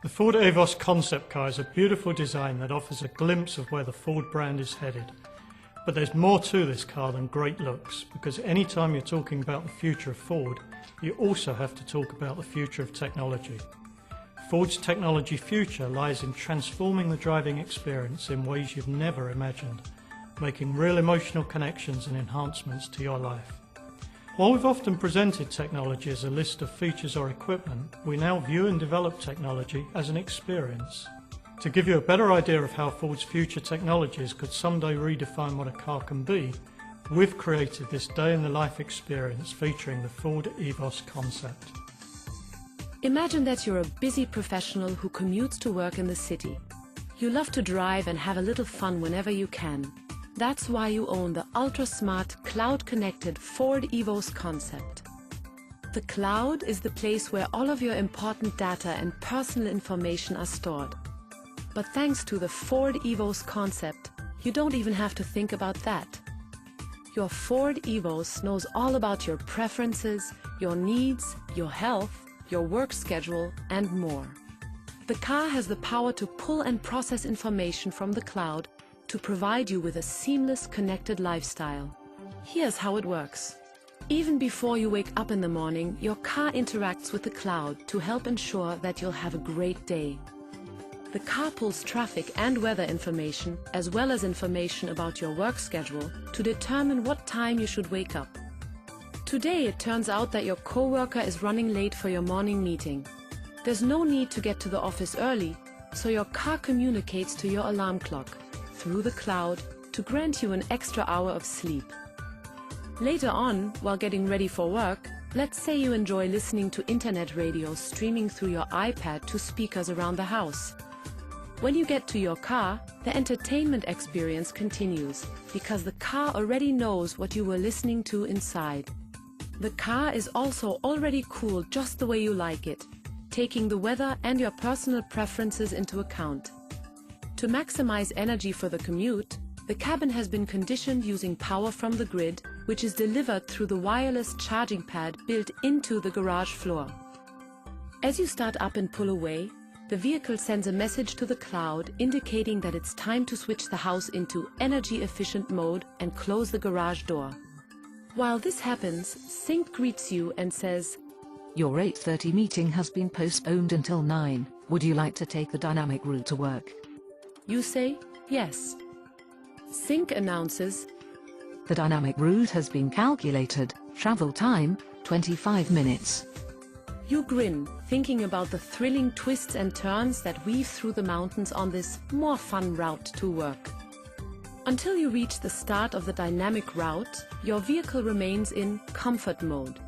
The Ford Evos concept car is a beautiful design that offers a glimpse of where the Ford brand is headed. But there's more to this car than great looks, because anytime you're talking about the future of Ford, you also have to talk about the future of technology. Ford's technology future lies in transforming the driving experience in ways you've never imagined, making real emotional connections and enhancements to your life. While we've often presented technology as a list of features or equipment, we now view and develop technology as an experience. To give you a better idea of how Ford's future technologies could someday redefine what a car can be, we've created this day in the life experience featuring the Ford Evos concept. Imagine that you're a busy professional who commutes to work in the city. You love to drive and have a little fun whenever you can. That's why you own the ultra-smart, cloud-connected Ford Evos concept. The cloud is the place where all of your important data and personal information are stored. But thanks to the Ford Evos concept, you don't even have to think about that. Your Ford Evos knows all about your preferences, your needs, your health, your work schedule, and more. The car has the power to pull and process information from the cloud to provide you with a seamless, connected lifestyle. Here's how it works. Even before you wake up in the morning, your car interacts with the cloud to help ensure that you'll have a great day. The car pulls traffic and weather information, as well as information about your work schedule, to determine what time you should wake up. Today, it turns out that your coworker is running late for your morning meeting. There's no need to get to the office early, so your car communicates to your alarm clock through the cloud to grant you an extra hour of sleep. Later on, while getting ready for work, let's say you enjoy listening to internet radio streaming through your iPad to speakers around the house. When you get to your car, the entertainment experience continues, because the car already knows what you were listening to inside. The car is also already cooled just the way you like it, taking the weather and your personal preferences into account. To maximize energy for the commute, the cabin has been conditioned using power from the grid, which is delivered through the wireless charging pad built into the garage floor. As you start up and pull away, the vehicle sends a message to the cloud indicating that it's time to switch the house into energy-efficient mode and close the garage door. While this happens, Sync greets you and says, "Your 8:30 meeting has been postponed until 9. Would you like to take the dynamic route to work?" You say, "Yes." Sync announces, "The dynamic route has been calculated. Travel time, 25 minutes. You grin, thinking about the thrilling twists and turns that weave through the mountains on this more fun route to work. Until you reach the start of the dynamic route, your vehicle remains in comfort mode.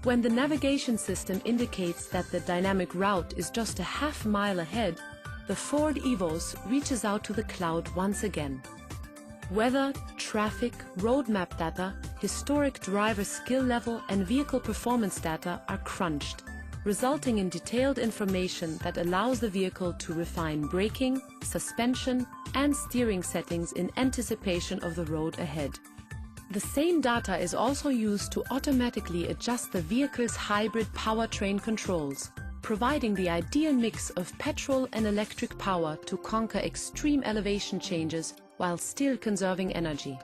When the navigation system indicates that the dynamic route is just a half mile ahead, the Ford Evos reaches out to the cloud once again. Weather, traffic, road map data, historic driver skill level, and vehicle performance data are crunched, resulting in detailed information that allows the vehicle to refine braking, suspension, and steering settings in anticipation of the road ahead. The same data is also used to automatically adjust the vehicle's hybrid powertrain controls, providing the ideal mix of petrol and electric power to conquer extreme elevation changes while still conserving energy.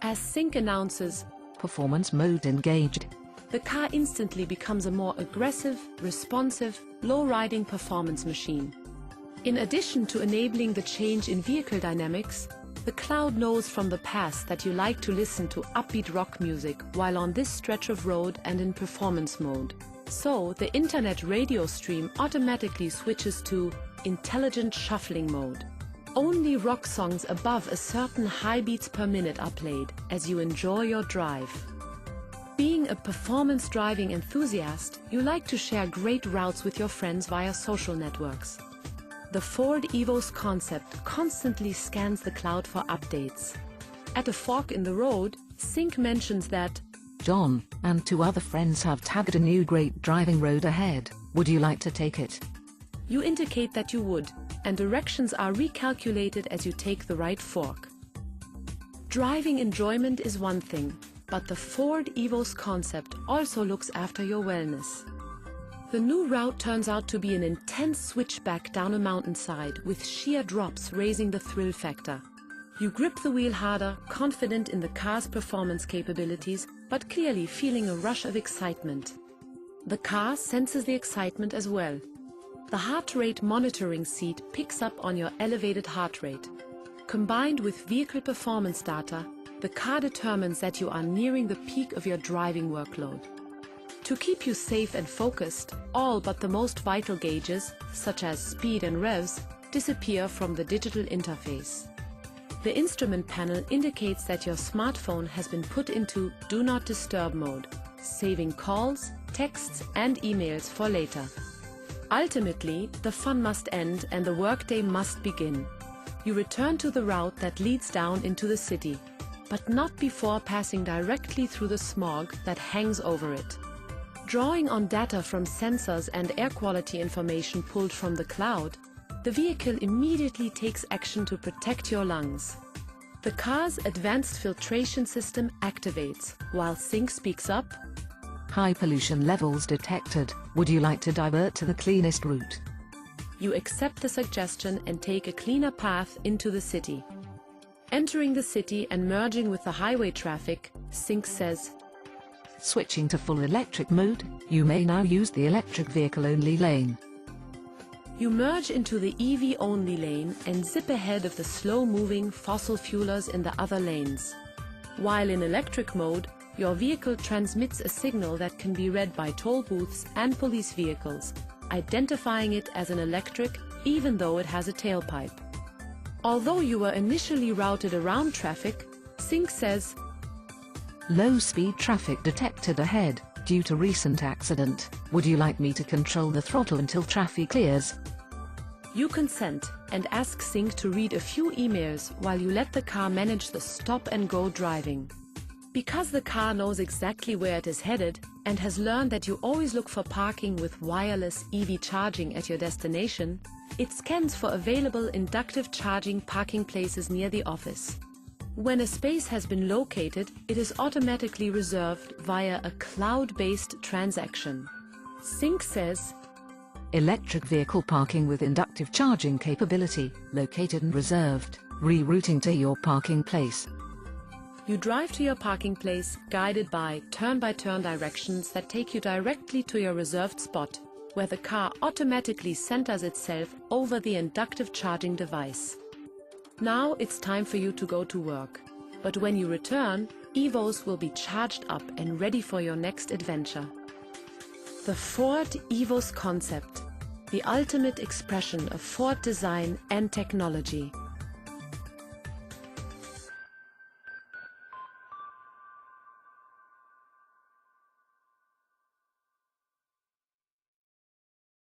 As Sync announces, Performance mode engaged. the car instantly becomes a more aggressive, responsive, low-riding performance machine. In addition to enabling the change in vehicle dynamics, the cloud knows from the past that you like to listen to upbeat rock music while on this stretch of road and in performance mode. So, the internet radio stream automatically switches to intelligent shuffling mode. Only rock songs above a certain high beats per minute are played as you enjoy your drive. Being a performance driving enthusiast, you like to share great routes with your friends via social networks. The Ford Evos concept constantly scans the cloud for updates. At a fork in the road, Sync mentions that John and 2 other friends have tagged a new great driving road ahead. Would you like to take it? You indicate that you would, and directions are recalculated as you take the right fork. Driving enjoyment is one thing, but the Ford Evos concept also looks after your wellness. The new route turns out to be an intense switchback down a mountainside with sheer drops raising the thrill factor. You grip the wheel harder, confident in the car's performance capabilities, but clearly feeling a rush of excitement. The car senses the excitement as well. The heart rate monitoring seat picks up on your elevated heart rate. Combined with vehicle performance data, the car determines that you are nearing the peak of your driving workload. To keep you safe and focused, all but the most vital gauges, such as speed and revs, disappear from the digital interface. The instrument panel indicates that your smartphone has been put into Do Not Disturb mode, saving calls, texts and emails for later. Ultimately, the fun must end and the workday must begin. You return to the route that leads down into the city, but not before passing directly through the smog that hangs over it. Drawing on data from sensors and air quality information pulled from the cloud, the vehicle immediately takes action to protect your lungs. The car's advanced filtration system activates, while Sync speaks up. High pollution levels detected. Would you like to divert to the cleanest route? You accept the suggestion and take a cleaner path into the city. Entering the city and merging with the highway traffic, Sync says, Switching to full electric mode, you may now use the electric vehicle-only lane. You merge into the EV-only lane and zip ahead of the slow-moving fossil fuelers in the other lanes. While in electric mode, your vehicle transmits a signal that can be read by toll booths and police vehicles, identifying it as an electric even though it has a tailpipe. Although you were initially routed around traffic, Sync says, Low-speed traffic detected ahead, due to recent accident. Would you like me to control the throttle until traffic clears? You consent and ask Sync to read a few emails while you let the car manage the stop-and-go driving. Because the car knows exactly where it is headed and has learned that you always look for parking with wireless EV charging at your destination, it scans for available inductive charging parking places near the office. When a space has been located, it is automatically reserved via a cloud-based transaction. Sync says, Electric vehicle parking with inductive charging capability, located and reserved, rerouting to your parking place. You drive to your parking place, guided by turn-by-turn directions that take you directly to your reserved spot, where the car automatically centers itself over the inductive charging device. Now it's time for you to go to work. But when you return, Evos will be charged up and ready for your next adventure. The Ford Evos concept, the ultimate expression of Ford design and technology.